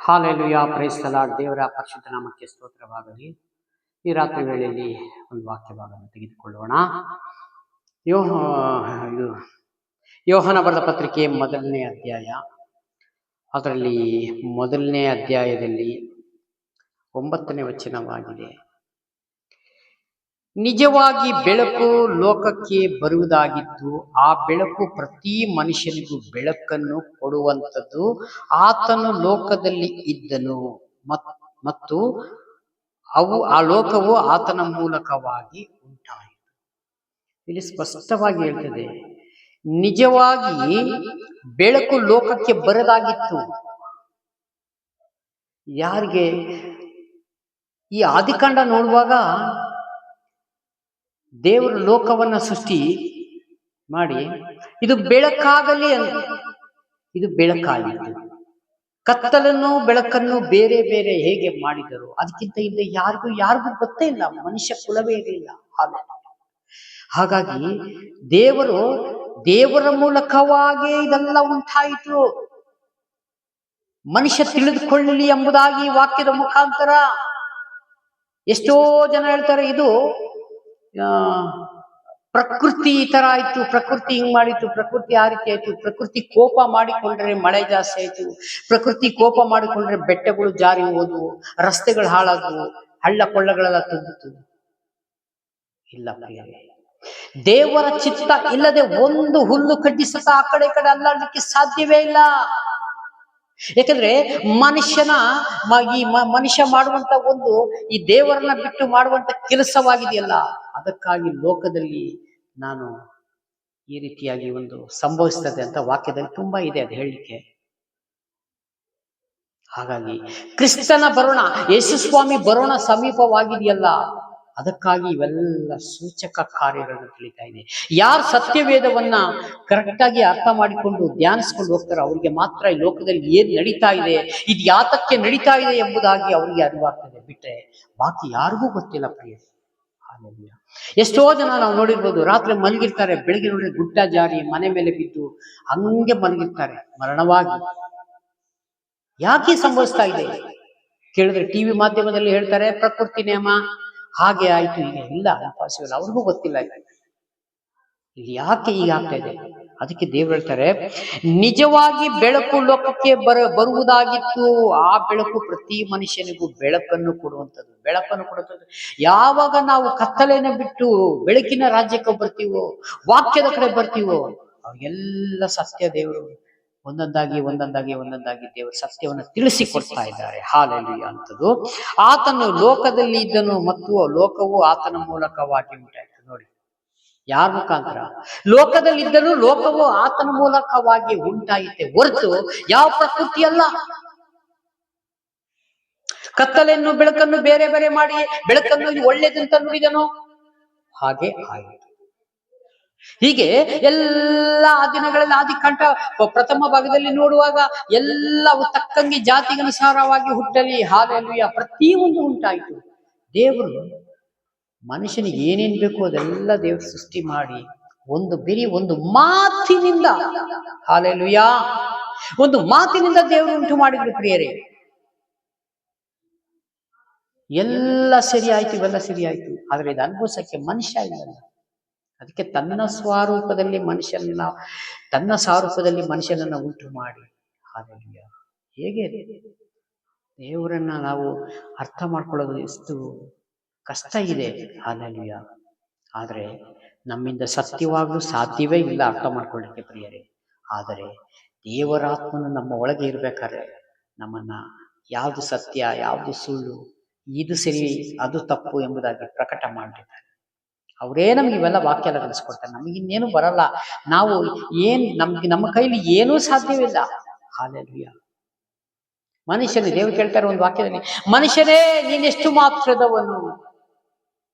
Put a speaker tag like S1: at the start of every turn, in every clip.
S1: Hallelujah, praise the lord. ದೇವರ ಪರಿಶುದ್ಧ ನಾಮಕ್ಕೆ ಸ್ತೋತ್ರವಾಗಲಿ. ಈ ರಾತ್ರಿ ವೇಳೆಯಲ್ಲಿ ಒಂದು ವಾಕ್ಯ ಭಾಗವನ್ನು ತೆಗೆದುಕೊಳ್ಳೋಣ. ಯೋಹನ ಬರೆದ ಪತ್ರಿಕೆ ಮೊದಲನೇ ಅಧ್ಯಾಯ, ಅದರಲ್ಲಿ ಮೊದಲನೇ ಅಧ್ಯಾಯದಲ್ಲಿ 9ನೇ ವಚನವಾಗಿದೆ. ನಿಜವಾಗಿ ಬೆಳಕು ಲೋಕಕ್ಕೆ ಬರುವುದಾಗಿದ್ದು, ಆ ಬೆಳಕು ಪ್ರತಿ ಮನುಷ್ಯನಿಗೂ ಬೆಳಕನ್ನು ಕೊಡುವಂಥದ್ದು. ಆತನು ಲೋಕದಲ್ಲಿ ಇದ್ದನು ಮತ್ತು ಆ ಲೋಕವು ಆತನ ಮೂಲಕವಾಗಿ ಉಂಟಾಯಿತು. ಇಲ್ಲಿ ಸ್ಪಷ್ಟವಾಗಿ ಹೇಳ್ತದೆ, ನಿಜವಾಗಿ ಬೆಳಕು ಲೋಕಕ್ಕೆ ಬರದಾಗಿತ್ತು. ಯಾರಿಗೆ? ಈ ಆದಿಕಾಂಡ ನೋಡುವಾಗ ದೇವರು ಲೋಕವನ್ನ ಸೃಷ್ಟಿ ಮಾಡಿ ಇದು ಬೆಳಕಾಗಲಿ ಅಂತ, ಇದು ಬೆಳಕಾಗಿತ್ತು. ಕತ್ತಲನ್ನು ಬೆಳಕನ್ನು ಬೇರೆ ಬೇರೆ ಹೇಗೆ ಮಾಡಿದರು, ಅದಕ್ಕಿಂತ ಹಿಂದೆ ಯಾರಿಗೂ ಗೊತ್ತೇ ಇಲ್ಲ, ಮನುಷ್ಯ ಕುಲವೇ ಇರಲಿಲ್ಲ. ಹಾಗಾಗಿ ದೇವರ ಮೂಲಕವಾಗಿ ಇದೆಲ್ಲ ಉಂಟಾಯಿತು. ಮನುಷ್ಯ ತಿಳಿದುಕೊಳ್ಳಲಿ ಎಂಬುದಾಗಿ ವಾಕ್ಯದ ಮುಖಾಂತರ ಎಷ್ಟೋ ಜನ ಹೇಳ್ತಾರೆ, ಇದು ಪ್ರಕೃತಿ ಈ ತರ ಆಯ್ತು, ಪ್ರಕೃತಿ ಹಿಂಗ್ ಮಾಡಿತ್ತು, ಪ್ರಕೃತಿ ಆ ರೀತಿ ಆಯ್ತು, ಪ್ರಕೃತಿ ಕೋಪ ಮಾಡಿಕೊಂಡ್ರೆ ಮಳೆ ಜಾಸ್ತಿ ಆಯ್ತು, ಪ್ರಕೃತಿ ಕೋಪ ಮಾಡಿಕೊಂಡ್ರೆ ಬೆಟ್ಟಗಳು ಜಾರಿ ಹೋದವು, ರಸ್ತೆಗಳು ಹಾಳಾದವು, ಹಳ್ಳ ಕೊಳ್ಳಗಳೆಲ್ಲ ತುಂಬಿತು. ಇಲ್ಲ ಪ್ರಿಯರೇ, ದೇವರ ಚಿತ್ತ ಇಲ್ಲದೆ ಒಂದು ಹುಲ್ಲು ಕಡ್ಡಿ ಸತ ಆ ಕಡೆ ಈ ಕಡೆ ಅಲ್ಲಾಡಲಿಕ್ಕೆ ಸಾಧ್ಯವೇ ಇಲ್ಲ. ಯಾಕಂದ್ರೆ ಮನುಷ್ಯ ಮಾಡುವಂತ ಒಂದು ಈ ದೇವರನ್ನ ಬಿಟ್ಟು ಮಾಡುವಂತ ಕೆಲಸವಾಗಿದೆಯಲ್ಲ, ಅದಕ್ಕಾಗಿ ಲೋಕದಲ್ಲಿ ನಾನು ಈ ರೀತಿಯಾಗಿ ಒಂದು ಸಂಭವಿಸ್ತದೆ ಅಂತ ವಾಕ್ಯದಲ್ಲಿ ತುಂಬಾ ಇದೆ ಅದು ಹೇಳಲಿಕ್ಕೆ. ಹಾಗಾಗಿ ಕ್ರಿಸ್ತನ ಬರೋಣ, ಯೇಸುಸ್ವಾಮಿ ಬರೋಣ ಸಮೀಪವಾಗಿದೆಯಲ್ಲ, ಅದಕ್ಕಾಗಿ ಇವೆಲ್ಲ ಸೂಚಕ ಕಾರ್ಯಗಳನ್ನು ತಿಳಿತಾ ಇದೆ. ಯಾರು ಸತ್ಯವೇದವನ್ನ ಕರೆಕ್ಟ್ ಆಗಿ ಅರ್ಥ ಮಾಡಿಕೊಂಡು ಧ್ಯಾನಿಸ್ಕೊಂಡು ಹೋಗ್ತಾರೋ ಅವರಿಗೆ ಮಾತ್ರ ಈ ಲೋಕದಲ್ಲಿ ಏನ್ ನಡೀತಾ ಇದೆ, ಇದು ಯಾತಕ್ಕೆ ನಡೀತಾ ಇದೆ ಎಂಬುದಾಗಿ ಅವರಿಗೆ ಅರಿವಾಗ್ತದೆ. ಬಿಟ್ಟರೆ ಬಾಕಿ ಯಾರಿಗೂ ಗೊತ್ತಿಲ್ಲ ಪ್ರಿಯರೇ. ಹಾಲೆಲೂಯಾ. ಎಷ್ಟೋ ಜನ ನಾವು ನೋಡಿರ್ಬೋದು, ರಾತ್ರಿ ಮಲಗಿರ್ತಾರೆ, ಬೆಳಿಗ್ಗೆ ನೋಡಿದ್ರೆ ಗುಡ್ಡ ಜಾರಿ ಮನೆ ಮೇಲೆ ಬಿದ್ದು ಹಂಗೆ ಮಲಗಿರ್ತಾರೆ ಮರಣವಾಗಿ. ಯಾಕೆ ಸಂಭವಿಸ್ತಾ ಇದೆ ಕೇಳಿದ್ರೆ ಟಿವಿ ಮಾಧ್ಯಮದಲ್ಲಿ ಹೇಳ್ತಾರೆ ಪ್ರಕೃತಿ ನಿಯಮ ಹಾಗೆ ಆಯ್ತು, ಈಗ ಇಲ್ಲ, ಇಂಪಾಸಿಬಲ್. ಅವ್ರಿಗೂ ಗೊತ್ತಿಲ್ಲ ಇಲ್ಲಿ ಯಾಕೆ ಈಗ ಆಗ್ತಾ ಇದೆ. ಅದಕ್ಕೆ ದೇವ್ರು ಹೇಳ್ತಾರೆ, ನಿಜವಾಗಿ ಬೆಳಕು ಲೋಕಕ್ಕೆ ಬರುವುದಾಗಿತ್ತು, ಆ ಬೆಳಕು ಪ್ರತಿ ಮನುಷ್ಯನಿಗೂ ಬೆಳಕನ್ನು ಕೊಡುವಂಥದ್ದು. ಯಾವಾಗ ನಾವು ಕತ್ತಲೆನ ಬಿಟ್ಟು ಬೆಳಕಿನ ರಾಜ್ಯಕ್ಕೆ ಬರ್ತೀವೋ, ವಾಕ್ಯದ ಕಡೆ ಬರ್ತೀವೋ, ಅವೆಲ್ಲ ಸತ್ಯ ದೇವರು ಒಂದೊಂದಾಗಿ ದೇವರು ಸತ್ಯವನ್ನು ತಿಳಿಸಿಕೊಡ್ತಾ ಇದ್ದಾರೆ. ಹಾಲೆಲೂಯಾ ಅಂತದ್ದು. ಆತನು ಲೋಕದಲ್ಲಿ ಇದ್ದನು ಮತ್ತು ಲೋಕವು ಆತನ ಮೂಲಕವಾಗಿ ಉಂಟಾಯಿತು. ನೋಡಿ, ಯಾರ ಮುಖಾಂತರ? ಲೋಕದಲ್ಲಿದ್ದರೂ ಲೋಕವು ಆತನ ಮೂಲಕವಾಗಿ ಉಂಟಾಯಿತೆ ಹೊರತು ಯಾವ ಪ್ರಕೃತಿ ಅಲ್ಲ. ಕತ್ತಲೆಯನ್ನು ಬೆಳಕನ್ನು ಬೇರೆ ಬೇರೆ ಮಾಡಿ ಬೆಳಕನ್ನು ಒಳ್ಳೆದಂತ ನುಡಿದನು, ಹಾಗೆ ಆಯಿತು. ಹೀಗೆ ಎಲ್ಲ ದಿನಗಳಲ್ಲಿ ಆದಿಕಾಂಡ ಪ್ರಥಮ ಭಾಗದಲ್ಲಿ ನೋಡುವಾಗ ಎಲ್ಲವೂ ತಕ್ಕಂಗೆ ಜಾತಿಗನುಸಾರವಾಗಿ ಹುಟ್ಟಲಿ. ಹಾಲೆಲೂಯಾ. ಪ್ರತಿಯೊಂದು ಉಂಟಾಯಿತು. ದೇವರು ಮನುಷ್ಯನಿಗೆ ಏನೇನ್ ಬೇಕು ಅದೆಲ್ಲ ದೇವರು ಸೃಷ್ಟಿ ಮಾಡಿ ಒಂದು ಮಾತಿನಿಂದ, ಹಾಲೆಲೂಯಾ, ಒಂದು ಮಾತಿನಿಂದ ದೇವರು ಉಂಟು ಮಾಡಿದ್ರು ಪ್ರಿಯರೇ. ಎಲ್ಲ ಸರಿ ಆಯ್ತು, ಇವೆಲ್ಲ ಸರಿ ಆಯ್ತು. ಆದ್ರೆ ಇದು ಅನುಭವಿಸಕ್ಕೆ ಮನುಷ್ಯ ಇಲ್ಲ. ಅದಕ್ಕೆ ತನ್ನ ಸ್ವರೂಪದಲ್ಲಿ ಮನುಷ್ಯನನ್ನ ಉಂಟು ಮಾಡಿ, ಹಾಲೆಲೂಯಾ. ಹೇಗೆ ದೇವರನ್ನ ನಾವು ಅರ್ಥ ಮಾಡ್ಕೊಳ್ಳೋದು ಎಷ್ಟು ಕಷ್ಟ ಇದೆ. ಹಾಲೆಲೂಯಾ. ಆದ್ರೆ ನಮ್ಮಿಂದ ಸತ್ಯವಾಗಲೂ ಸಾಧ್ಯವೇ ಇಲ್ಲ ಅರ್ಥ ಮಾಡ್ಕೊಳ್ಳಿಕ್ಕೆ ಪ್ರಿಯರೇ. ಆದರೆ ದೇವರಾತ್ಮನು ನಮ್ಮ ಒಳಗೆ ಇರ್ಬೇಕಾದ್ರೆ ನಮ್ಮನ್ನ ಯಾವುದು ಸತ್ಯ, ಯಾವುದು ಸುಳ್ಳು, ಇದು ಸರಿ, ಅದು ತಪ್ಪು ಎಂಬುದಾಗಿ ಪ್ರಕಟ ಮಾಡಿದ್ದಾರೆ. ಅವರೇ ನಮ್ಗೆ ಇವೆಲ್ಲ ವಾಕ್ಯ ಕಲಿಸ್ಕೊಡ್ತಾರೆ. ನಮಗಿನ್ನೇನು ಬರಲ್ಲ, ನಾವು ನಮ್ಮ ಕೈಲಿ ಏನೂ ಸಾಧ್ಯವಿಲ್ಲ. ಹಾಲೆಲೂಯಾ. ಮನುಷ್ಯನೇ, ದೇವರು ಕೇಳ್ತಾರೆ ಒಂದು ವಾಕ್ಯದಲ್ಲಿ, ಮನುಷ್ಯನೇ ನೀನೆಷ್ಟು ಮಾತ್ರದವನು.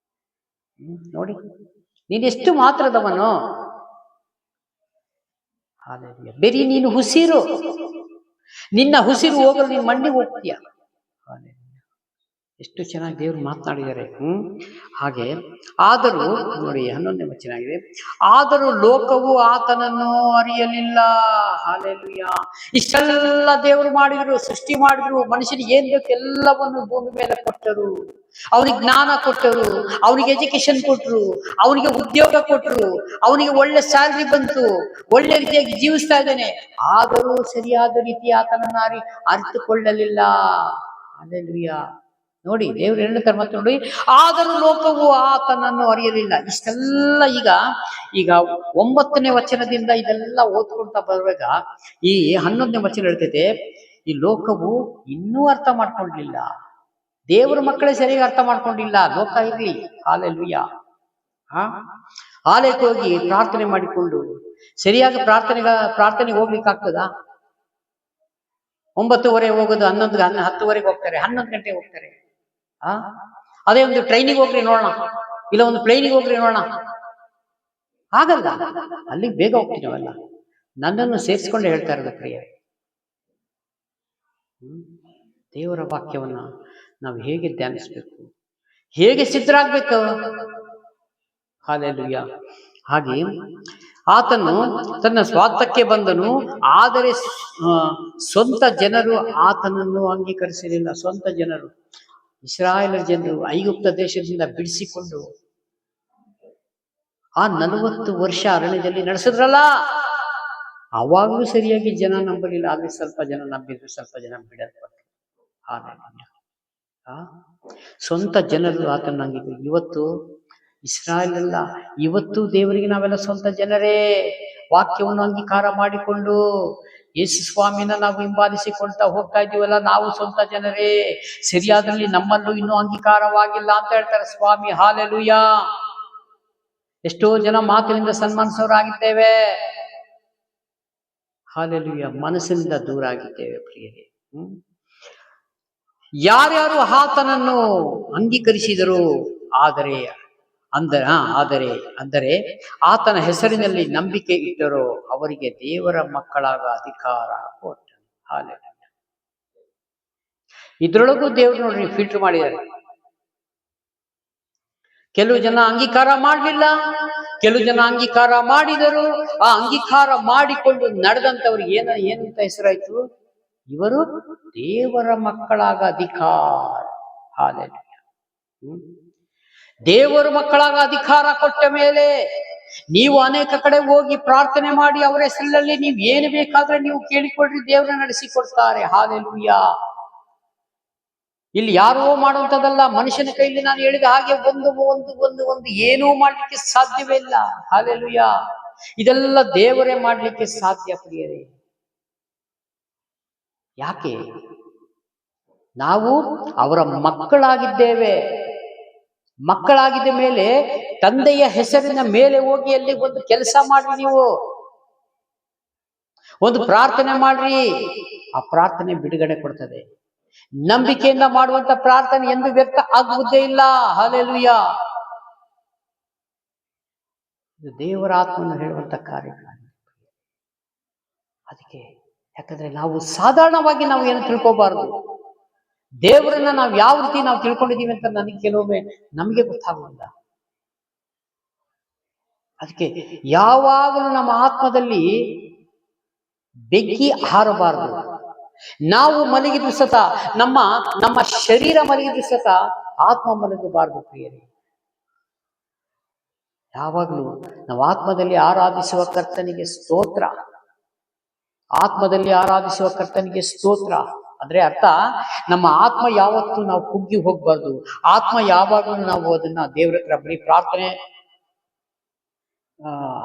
S1: ನೋಡಿ, ನೀನೆಷ್ಟು ಮಾತ್ರದವನು. ಹಾಲೆಲೂಯಾ. ಬರೀ ನೀನು ಉಸಿರು, ನಿನ್ನ ಉಸಿರು ಹೋಗಲು ನೀನು ಮಣ್ಣಿಗೆ ಹೋಗ್ತೀಯ. ಎಷ್ಟು ಚೆನ್ನಾಗಿ ದೇವರು ಮಾತನಾಡಿದ್ದಾರೆ. ಹಾಗೆ ಆದರೂ ನೋಡಿ 11ನೇ ವಚನ ಆಗಿದೆ, ಆದರೂ ಲೋಕವು ಆತನನ್ನು ಅರಿಯಲಿಲ್ಲ. ಹಾಲೆಲೂಯಾ. ಇಷ್ಟೆಲ್ಲ ದೇವರು ಮಾಡಿದ್ರು, ಸೃಷ್ಟಿ ಮಾಡಿದ್ರು, ಮನುಷ್ಯನಿಗೆ ಏನ್ ಬೇಕು ಎಲ್ಲವನ್ನು ಭೂಮಿ ಮೇಲೆ ಕೊಟ್ಟರು, ಅವನಿಗೆ ಜ್ಞಾನ ಕೊಟ್ಟರು, ಅವನಿಗೆ ಎಜುಕೇಶನ್ ಕೊಟ್ರು, ಅವನಿಗೆ ಉದ್ಯೋಗ ಕೊಟ್ರು, ಅವನಿಗೆ ಒಳ್ಳೆ ಸ್ಯಾಲ್ರಿ ಬಂತು, ಒಳ್ಳೆ ರೀತಿಯಾಗಿ ಜೀವಿಸ್ತಾ ಇದ್ದಾನೆ. ಆದರೂ ಸರಿಯಾದ ರೀತಿ ಆತನನ್ನು ಅರಿತುಕೊಳ್ಳಲಿಲ್ಲ. ಹಾಲೆಲೂಯಾ. ನೋಡಿ ದೇವ್ರು ಹೇಳ್ತಾರೆ ಮತ್ತೆ ನೋಡಿ, ಆದರೂ ಲೋಕವು ಆತನನ್ನು ಅರಿಯಲಿಲ್ಲ. ಇಷ್ಟೆಲ್ಲ ಈಗ 9ನೇ ವಚನದಿಂದ ಇದೆಲ್ಲ ಓದ್ಕೊಳ್ತಾ ಬರುವಾಗ ಈ 11ನೇ ವಚನ ಹೇಳ್ತೈತೆ, ಈ ಲೋಕವು ಇನ್ನೂ ಅರ್ಥ ಮಾಡ್ಕೊಂಡಿಲ್ಲ. ದೇವರ ಮಕ್ಕಳೇ ಸರಿಯಾಗಿ ಅರ್ಥ ಮಾಡ್ಕೊಂಡಿಲ್ಲ. ಲೋಕ ಇರ್ಲಿ. ಹಾಲೆಲೂಯಾ. ಆಲಯಕ್ಕೆ ಹೋಗಿ ಪ್ರಾರ್ಥನೆ ಮಾಡಿಕೊಂಡು ಸರಿಯಾಗಿ ಪ್ರಾರ್ಥನೆಗೆ ಹೋಗ್ಲಿಕ್ಕಾಗ್ತದಾ? 9:30 ಹೋಗೋದು, 10:ವರೆಗೆ ಹೋಗ್ತಾರೆ, 11 ಗಂಟೆಗೆ ಹೋಗ್ತಾರೆ. ಅದೇ ಒಂದು ಟ್ರೈನಿಗೆ ಹೋಗ್ರಿ ನೋಡೋಣ, ಇಲ್ಲ ಒಂದು ಪ್ಲೇನಿಗೆ ಹೋಗ್ರಿ ನೋಡೋಣ, ಆಗಲ್ಲ. ಅಲ್ಲಿಗೆ ಬೇಗ ಹೋಗ್ತೀವಿ ನಾವೆಲ್ಲ. ನನ್ನನ್ನು ಸೇರಿಸ್ಕೊಂಡೆ ಹೇಳ್ತಾ ಇರೋದು ಪ್ರಿಯ. ದೇವರ ವಾಕ್ಯವನ್ನ ನಾವು ಹೇಗೆ ಧ್ಯಾನಿಸ್ಬೇಕು, ಹೇಗೆ ಸಿದ್ಧರಾಗ್ಬೇಕು. ಹಾಲೆಲೂಯಾ. ಹಾಗೆ ಆತನು ತನ್ನ ಸ್ವಾರ್ಥಕ್ಕೆ ಬಂದನು, ಆದರೆ ಸ್ವಂತ ಜನರು ಆತನನ್ನು ಅಂಗೀಕರಿಸಲಿಲ್ಲ. ಸ್ವಂತ ಜನರು, ಇಸ್ರಾಯೇಲ್ ಜನರು ಐಗುಪ್ತ ದೇಶದಿಂದ ಬಿಡಿಸಿಕೊಂಡು ಆ 40 ವರ್ಷ ಅರಣ್ಯದಲ್ಲಿ ನಡೆಸಿದ್ರಲ್ಲ, ಅವಾಗಲೂ ಸರಿಯಾಗಿ ಜನ ನಂಬಲಿಲ್ಲ. ಆದ್ರೆ ಸ್ವಲ್ಪ ಜನ ನಂಬಿದ್ರು, ಸ್ವಲ್ಪ ಜನ ಬಿಡಲ್ಪಟ್ಟರು. ಸ್ವಂತ ಜನರು ಆತನ ನಂಬಿದ್ರು. ಇವತ್ತು ಇಸ್ರಾಯೇಲ್ ಅಲ್ಲ, ಇವತ್ತು ದೇವರಿಗೆ ನಾವೆಲ್ಲ ಸ್ವಂತ ಜನರೇ. ವಾಕ್ಯವನ್ನು ಅಂಗೀಕಾರ ಮಾಡಿಕೊಂಡು ಯೇಸು ಸ್ವಾಮಿನ ನಾವು ಹಿಂಬಾಲಿಸಿಕೊಳ್ತಾ ಹೋಗ್ತಾ ಇದೀವಲ್ಲ, ನಾವು ಸ್ವಂತ ಜನರೇ. ಸರಿಯಾದಲ್ಲಿ ನಮ್ಮಲ್ಲೂ ಇನ್ನೂ ಅಂಗೀಕಾರವಾಗಿಲ್ಲ ಅಂತ ಹೇಳ್ತಾರೆ ಸ್ವಾಮಿ. ಹಾಲೆಲೂಯಾ. ಎಷ್ಟೋ ಜನ ಮಾತಿನಿಂದ ಸನ್ಮಾನಿಸೋರಾಗಿದ್ದೇವೆ, ಹಾಲೆಲೂಯಾ, ಮನಸ್ಸಿನಿಂದ ದೂರ ಆಗಿದ್ದೇವೆ ಪ್ರಿಯರೇ. ಯಾರ್ಯಾರು ಆತನನ್ನು ಅಂಗೀಕರಿಸಿದರು, ಆದರೆ ಆತನ ಹೆಸರಿನಲ್ಲಿ ನಂಬಿಕೆ ಇಟ್ಟರೋ ಅವರಿಗೆ ದೇವರ ಮಕ್ಕಳಾಗ ಅಧಿಕಾರ ಕೊಟ್ಟನು. ಹಾಲೆಲೂಯಾ. ಇದ್ರೊಳಗೂ ದೇವರು ನೋಡ್ರಿ ಫಿಲ್ಟರ್ ಮಾಡಿದ್ದಾರೆ. ಕೆಲವು ಜನ ಅಂಗೀಕಾರ ಮಾಡಲಿಲ್ಲ, ಕೆಲವು ಜನ ಅಂಗೀಕಾರ ಮಾಡಿದರು. ಆ ಅಂಗೀಕಾರ ಮಾಡಿಕೊಂಡು ನಡೆದಂತವ್ರಿಗೆ ಏನಂತ ಹೆಸರಾಯ್ತು? ಇವರು ದೇವರ ಮಕ್ಕಳಾಗ ಅಧಿಕಾರ. ಹಾಲೆಲೂಯಾ. ದೇವರ ಮಕ್ಕಳಾಗ ಅಧಿಕಾರ ಕೊಟ್ಟ ಮೇಲೆ ನೀವು ಅನೇಕ ಕಡೆ ಹೋಗಿ ಪ್ರಾರ್ಥನೆ ಮಾಡಿ ಅವರ ಹೆಸರಿನಲ್ಲಿ ನೀವು ಏನು ಬೇಕಾದ್ರೆ ನೀವು ಕೇಳಿಕೊಳ್ಳ್ರಿ, ದೇವರ ನಡೆಸಿಕೊಡ್ತಾರೆ. ಹಾಲೆಲೂಯಾ. ಇಲ್ಲಿ ಯಾರೋ ಮಾಡುವಂಥದ್ದಲ್ಲ. ಮನುಷ್ಯನ ಕೈಲಿ ನಾನು ಹೇಳಿದ ಹಾಗೆ ಒಂದು ಏನೂ ಮಾಡ್ಲಿಕ್ಕೆ ಸಾಧ್ಯವೇ ಇಲ್ಲ. ಹಾಲೆಲೂಯಾ. ಇದೆಲ್ಲ ದೇವರೇ ಮಾಡ್ಲಿಕ್ಕೆ ಸಾಧ್ಯ ಪ್ರಿಯರೇ. ಯಾಕೆ? ನಾವು ಅವರ ಮಕ್ಕಳಾಗಿದ್ದೇವೆ. ಮಕ್ಕಳಾಗಿದ್ದ ಮೇಲೆ ತಂದೆಯ ಹೆಸರಿನ ಮೇಲೆ ಹೋಗಿ ಅಲ್ಲಿ ಒಂದು ಕೆಲಸ ಮಾಡ್ರಿ, ನೀವು ಒಂದು ಪ್ರಾರ್ಥನೆ ಮಾಡ್ರಿ. ಆ ಪ್ರಾರ್ಥನೆ ಬಿಡುಗಡೆ ಕೊಡ್ತದೆ. ನಂಬಿಕೆಯಿಂದ ಮಾಡುವಂತ ಪ್ರಾರ್ಥನೆ ಎಂದು ವ್ಯರ್ಥ ಆಗುವುದೇ ಇಲ್ಲ. ಹಾಲೆಲೂಯಾ. ಇದು ದೇವರ ಆತ್ಮನು ಹೇಳುವಂತ ಕಾರ್ಯಕ್ರಮ. ಅದಕ್ಕೆ ಯಾಕಂದ್ರೆ ನಾವು ಸಾಧಾರಣವಾಗಿ ನಾವು ಏನು ತಿಳ್ಕೋಬಾರದು. ದೇವರನ್ನ ನಾವು ಯಾವ ರೀತಿ ನಾವು ತಿಳ್ಕೊಂಡಿದೀವಿ ಅಂತ ಕೆಲವೊಮ್ಮೆ ನಮಗೆ ಗೊತ್ತಾಗುವುದಿಲ್ಲ. ಅದಕ್ಕೆ ಯಾವಾಗಲೂ ನಮ್ಮ ಆತ್ಮದಲ್ಲಿ ಬೆಂಕಿ ಹಾರಬಾರದು. ನಾವು ಮಲಗಿದ್ರು ಸತ ನಮ್ಮ ಶರೀರ ಮಲಗಿದ್ರು ಸತ ಆತ್ಮ ಮಲಗಬಾರದು ಪ್ರಿಯರೇ. ಯಾವಾಗಲೂ ನಾವು ಆತ್ಮದಲ್ಲಿ ಆರಾಧಿಸುವ ಕರ್ತನಿಗೆ ಸ್ತೋತ್ರ. ಆತ್ಮದಲ್ಲಿ ಆರಾಧಿಸುವ ಕರ್ತನಿಗೆ ಸ್ತೋತ್ರ ಅಂದ್ರೆ ಅರ್ಥ, ನಮ್ಮ ಆತ್ಮ ಯಾವತ್ತೂ ನಾವು ಕುಗ್ಗಿ ಹೋಗ್ಬಾರ್ದು. ಆತ್ಮ ಯಾವಾಗಲೂ ನಾವು ಅದನ್ನ ದೇವರ ಹತ್ರ ಬರೀ ಪ್ರಾರ್ಥನೆ,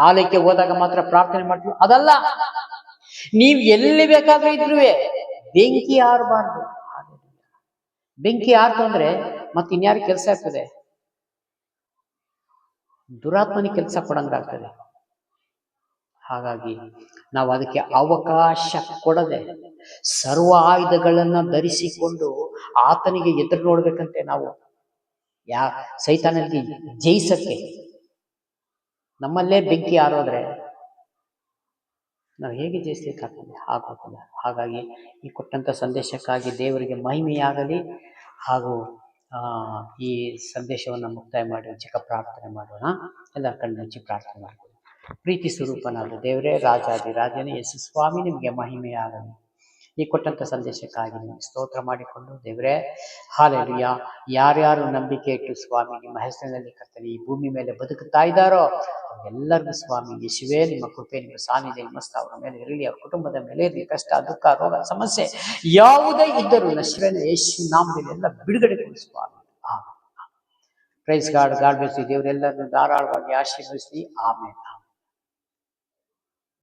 S1: ಆಲಯಕ್ಕೆ ಹೋದಾಗ ಮಾತ್ರ ಪ್ರಾರ್ಥನೆ ಮಾಡ್ತೀವಿ ಅದಲ್ಲ. ನೀವು ಎಲ್ಲಿ ಬೇಕಾದ್ರೂ ಇದ್ರುವೆ ಬೆಂಕಿ ಆರಬಾರ್ದು. ಬೆಂಕಿ ಆರ್ತು ಅಂದ್ರೆ ಮತ್ತೆ ಇನ್ಯಾರು ಕೆಲಸ ಆಗ್ತದೆ? ದುರಾತ್ಮನಿಗೆ ಕೆಲಸ ಕೊಡಂಗಾಗ್ತದೆ. ಹಾಗಾಗಿ ನಾವು ಅದಕ್ಕೆ ಅವಕಾಶ ಕೊಡದೆ ಸರ್ವ ಆಯುಧಗಳನ್ನ ಧರಿಸಿಕೊಂಡು ಆತನಿಗೆ ಎದುರು ನೋಡ್ಬೇಕಂತೆ. ನಾವು ಸೈತಾನನಿಗೆ ಜಯಿಸಕ್ಕೆ ನಮ್ಮಲ್ಲೇ ಬೆಂಕಿ ಆರೋದ್ರೆ ನಾವು ಹೇಗೆ ಜಯಿಸ್ಲಿಕ್ಕಾಗ್ತದೆ? ಆಗೋದಿಲ್ಲ. ಹಾಗಾಗಿ ಈ ಕೊಟ್ಟಂತ ಸಂದೇಶಕ್ಕಾಗಿ ದೇವರಿಗೆ ಮಹಿಮೆಯಾಗಲಿ. ಹಾಗೂ ಈ ಸಂದೇಶವನ್ನು ಮುಕ್ತಾಯ ಮಾಡಿ ಚಿಕ್ಕ ಪ್ರಾರ್ಥನೆ ಮಾಡೋಣ. ಎಲ್ಲ ಕಣ್ಣು ಮುಚ್ಚಿ ಪ್ರಾರ್ಥನೆ ಮಾಡೋಣ. ಪ್ರೀತಿ ಸ್ವರೂಪನಾದ ದೇವರೇ, ರಾಜನೇ ಯೇಸು ಸ್ವಾಮಿ, ನಿಮಗೆ ಮಹಿಮೆಯಾಗಲಿ. ಈ ಕೊಟ್ಟಂತ ಸಂದೇಶಕ್ಕಾಗಿ ನಿಮಗೆ ಸ್ತೋತ್ರ ಮಾಡಿಕೊಂಡು ದೇವರೇ, ಹಾಲೆಲೂಯ. ಯಾರ್ಯಾರು ನಂಬಿಕೆ ಇಟ್ಟು ಸ್ವಾಮಿ ನಿಮ್ಮ ಹೆಸರಿನಲ್ಲಿ ಕರ್ತನೆ ಈ ಭೂಮಿ ಮೇಲೆ ಬದುಕುತ್ತಾ ಇದ್ದಾರೋ ಎಲ್ಲರಿಗೂ ಸ್ವಾಮಿ ಯೇಸುವೇ ನಿಮ್ಮ ಕೃಪೆ, ನಿಮ್ಮ ಸಾನ್ನಿಧ್ಯ, ನಿಮ್ಮ ಅವರ ಮೇಲೆ ಇರಲಿ, ಅವ್ರ ಕುಟುಂಬದ ಮೇಲೆ ಇರಲಿ. ಕಷ್ಟ, ದುಃಖ, ರೋಗ, ಸಮಸ್ಯೆ ಯಾವುದೇ ಇದ್ದರೂ ನಶ್ವರನ ಯೇಸು ನಾಮದಲ್ಲಿ ಎಲ್ಲ ಬಿಡುಗಡೆ ಕೊಡಿ ಸ್ವಾಮಿ. Praise God. God bless you. ದೇವರೆಲ್ಲರನ್ನು ಧಾರಾಳವಾಗಿ ಆಶೀರ್ವದಿಸಿ. ಆಮೇಲೆ